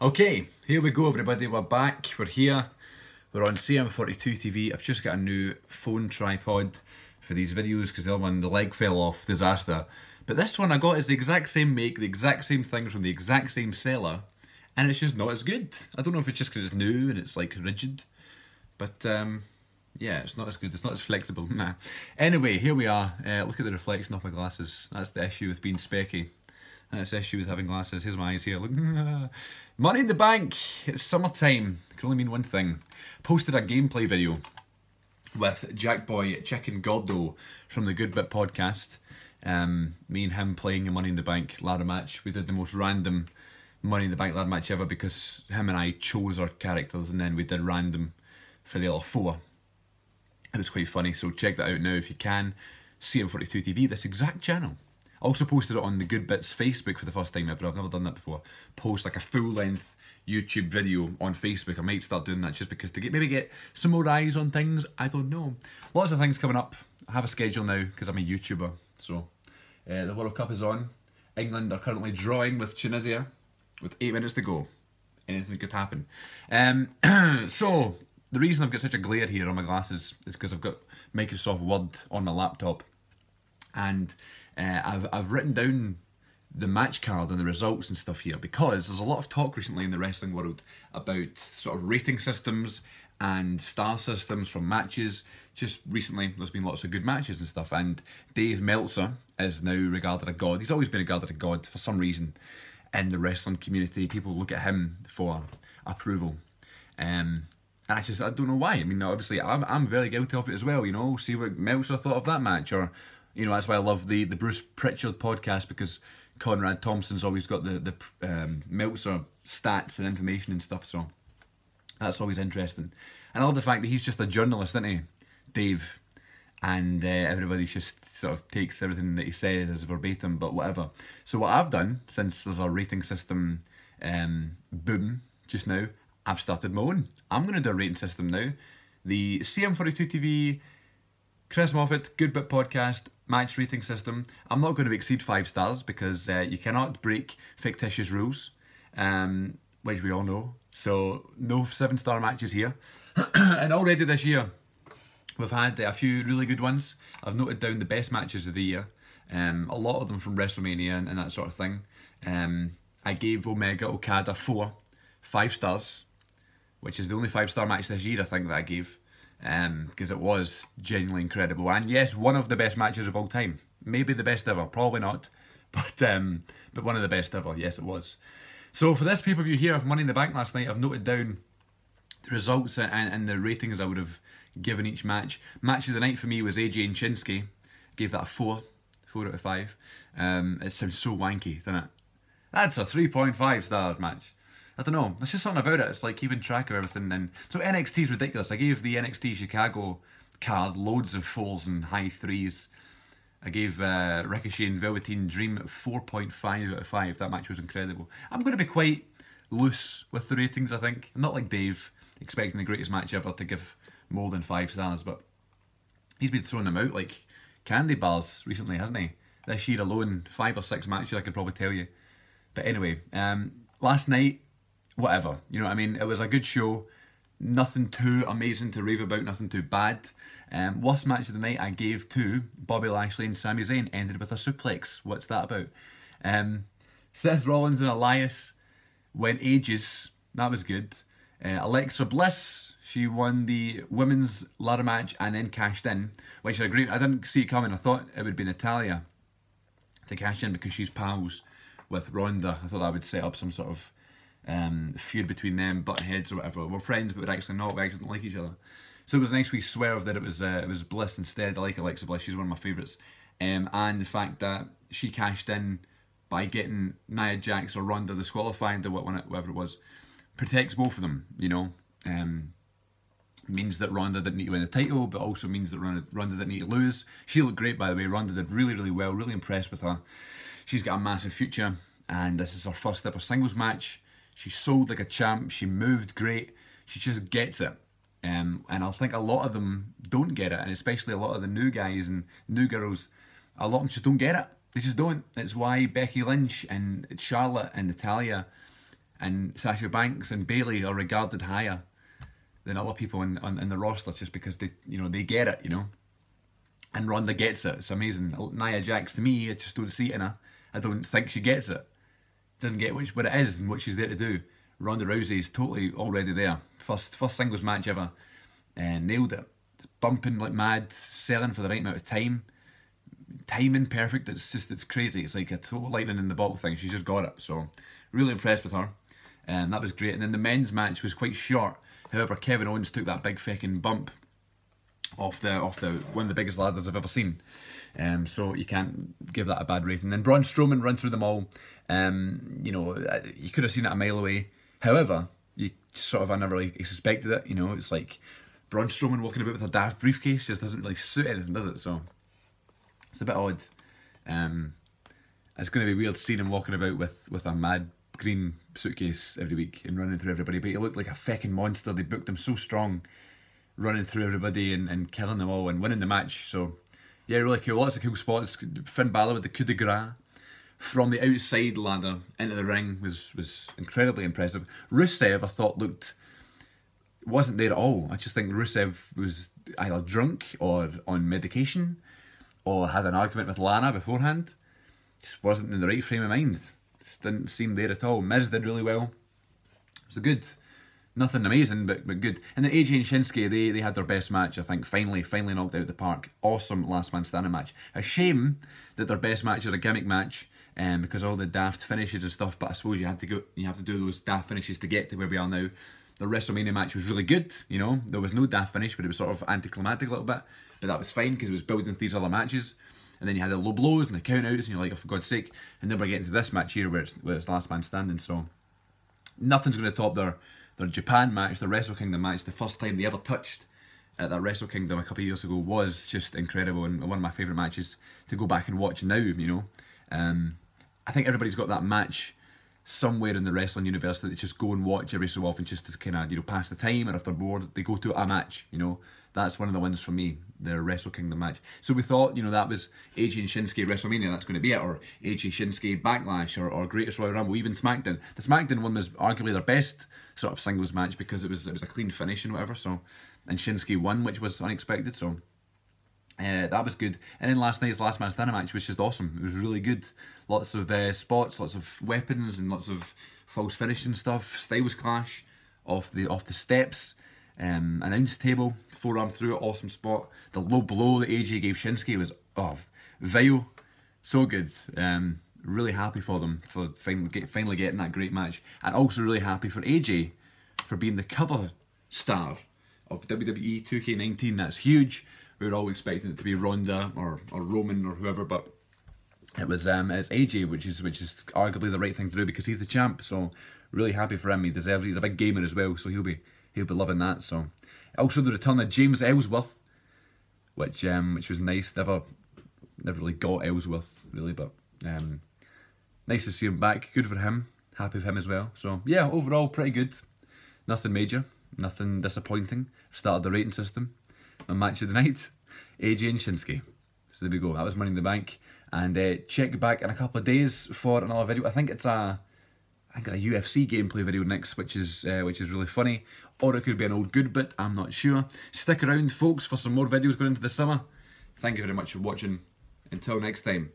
Okay, here we go everybody, we're back, we're here, we're on CM42 TV. I've just got a new phone tripod for these videos because the other one, the leg fell off, disaster. But this one I got is the exact same make, the exact same thing from the exact same seller, and it's just not as good. I don't know if it's just because it's new and it's like rigid, but yeah, it's not as good, it's not as flexible, nah. Anyway, here we are, look at the reflection of my glasses, that's the issue with being specky. That's the issue with having glasses. Here's my eyes here. Look. Money in the Bank. It's summertime. It can only mean one thing. Posted a gameplay video with Jackboy Chicken Gordo from the Good Bit podcast. Me and him playing a Money in the Bank ladder match. We did the most random Money in the Bank ladder match ever because him and I chose our characters and then we did random for the other four. It was quite funny, so check that out now if you can. CM42 TV, this exact channel. I also posted it on the Good Bits Facebook for the first time ever. I've never done that before. Post like a full-length YouTube video on Facebook. I might start doing that just because to maybe get some more eyes on things. I don't know. Lots of things coming up. I have a schedule now because I'm a YouTuber. So the World Cup is on. England are currently drawing with Tunisia with 8 minutes to go. Anything could happen. So the reason I've got such a glare here on my glasses is because I've got Microsoft Word on my laptop. And I've written down the match card and the results and stuff here because there's a lot of talk recently in the wrestling world about sort of rating systems and star systems from matches. Just recently there's been lots of good matches and stuff, and Dave Meltzer is now regarded a god. He's always been regarded a god for some reason in the wrestling community. People look at him for approval. And I don't know why. I mean, obviously I'm very guilty of it as well, you know. See what Meltzer thought of that match, or you know, that's why I love the Bruce Pritchard podcast, because Conrad Thompson's always got the Meltzer stats and information and stuff, so that's always interesting. And I love the fact that he's just a journalist, isn't he, Dave? And everybody just sort of takes everything that he says as verbatim, but whatever. So what I've done, since there's a rating system boom just now, I've started my own. I'm going to do a rating system now. The CM42 TV, Chris Moffat, Good Bit Podcast, match rating system. I'm not going to exceed 5 stars because you cannot break fictitious rules, which we all know. So no 7-star matches here. And already this year, we've had a few really good ones. I've noted down the best matches of the year. A lot of them from WrestleMania and that sort of thing. I gave Omega Okada 5 stars, which is the only 5-star match this year I think that I gave. Because it was genuinely incredible, and yes, one of the best matches of all time. Maybe the best ever, probably not, but one of the best ever. Yes, it was. So for this pay-per-view here of Money in the Bank last night, I've noted down the results and the ratings I would have given each match. Match of the night for me was AJ and Shinsuke. Gave that a 4 out of 5. It sounds so wanky, doesn't it? That's a 3.5 star match. I don't know, there's just something about it, it's like keeping track of everything. And so NXT is ridiculous. I gave the NXT Chicago card loads of 4s and high 3s. I gave Ricochet and Velveteen Dream 4.5 out of 5. That match was incredible. I'm going to be quite loose with the ratings, I think. I'm not like Dave, expecting the greatest match ever to give more than 5 stars, but he's been throwing them out like candy bars recently, hasn't he? This year alone, 5 or 6 matches I could probably tell you. But anyway, last night, whatever, you know what I mean? It was a good show. Nothing too amazing to rave about, nothing too bad. Worst match of the night I gave to Bobby Lashley and Sami Zayn, ended with a suplex. What's that about? Seth Rollins and Elias went ages. That was good. Alexa Bliss, she won the women's ladder match and then cashed in, which I agree. I didn't see it coming. I thought it would be Natalya to cash in because she's pals with Ronda. I thought that would set up some sort of feud between them, button heads or whatever. We're friends, but we're actually not. We actually don't like each other. So it was a nice wee swerve that it was Bliss instead. I like Alexa Bliss. She's one of my favourites. And the fact that she cashed in by getting Nia Jax or Ronda disqualified or whatever it was, protects both of them, you know. Means that Ronda didn't need to win the title, but also means that Ronda didn't need to lose. She looked great, by the way. Ronda did really, really well. Really impressed with her. She's got a massive future, and this is her first ever singles match. She sold like a champ. She moved great. She just gets it. And I think a lot of them don't get it, and especially a lot of the new guys and new girls, a lot of them just don't get it. They just don't. It's why Becky Lynch and Charlotte and Natalya and Sasha Banks and Bayley are regarded higher than other people in the roster just because they get it, And Ronda gets it. It's amazing. Nia Jax, to me, I just don't see it in her. I don't think she gets it. Doesn't get what it is and what she's there to do. Ronda Rousey is totally already there. First singles match ever. And nailed it. It's bumping like mad, selling for the right amount of time. Timing perfect. It's crazy. It's like a total lightning in the bottle thing. She's just got it. So really impressed with her. And that was great. And then the men's match was quite short. However, Kevin Owens took that big fucking bump off the one of the biggest ladders I've ever seen. So you can't give that a bad rating. Then Braun Strowman run through them all. You could have seen it a mile away. However, you sort of, I never really suspected it. It's like Braun Strowman walking about with a daft briefcase just doesn't really suit anything, does it? So it's a bit odd. It's going to be weird seeing him walking about with a mad green suitcase every week and running through everybody. But he looked like a fucking monster. They booked him so strong, running through everybody and killing them all and winning the match. So yeah, really cool. Lots of cool spots. Finn Balor with the coup de grace from the outside ladder into the ring was incredibly impressive. Rusev, I thought, wasn't there at all. I just think Rusev was either drunk or on medication or had an argument with Lana beforehand. Just wasn't in the right frame of mind. Just didn't seem there at all. Miz did really well. It was good. Nothing amazing, but good. And then AJ and Shinsuke, they had their best match, I think. Finally knocked out the park. Awesome last man standing match. A shame that their best match is a gimmick match, because all the daft finishes and stuff. But I suppose you have to do those daft finishes to get to where we are now. The WrestleMania match was really good. There was no daft finish, but it was sort of anticlimactic a little bit. But that was fine because it was building to these other matches. And then you had the low blows and the count outs, and you're like, oh, for God's sake. And then we're getting to this match here where it's last man standing. So nothing's going to top their Japan match, their Wrestle Kingdom match. The first time they ever touched at that Wrestle Kingdom a couple of years ago was just incredible and one of my favourite matches to go back and watch now, I think everybody's got that match somewhere in the wrestling universe that they just go and watch every so often just to kind of, pass the time, or if they're bored, they go to a match, That's one of the ones for me, the Wrestle Kingdom match. So we thought, that was AJ and Shinsuke WrestleMania, that's going to be it, or AJ Shinsuke Backlash, or Greatest Royal Rumble, even SmackDown. The SmackDown one was arguably their best sort of singles match because it was a clean finish and whatever, so, and Shinsuke won, which was unexpected, so that was good. And then last night's last man standing match was just awesome. It was really good. Lots of spots, lots of weapons, and lots of false finishing stuff. Styles clash off the steps, announce table, forearm through it, awesome spot. The low blow that AJ gave Shinsuke was vile, so good. Really happy for them for finally getting that great match, and also really happy for AJ for being the cover star of WWE 2K19. That's huge. We were all expecting it to be Ronda or Roman or whoever, but it was it's AJ, which is arguably the right thing to do because he's the champ. So really happy for him. He deserves it. He's a big gamer as well, so he'll be loving that. So also the return of James Ellsworth, which was nice. Never really got Ellsworth really, but nice to see him back. Good for him. Happy for him as well. So yeah, overall pretty good. Nothing major. Nothing disappointing. Started the rating system. My match of the night, AJ and Shinsuke. So there we go. That was Money in the Bank. And check back in a couple of days for another video. I think it's a UFC gameplay video next, which is really funny. Or it could be an old good bit. I'm not sure. Stick around, folks, for some more videos going into the summer. Thank you very much for watching. Until next time.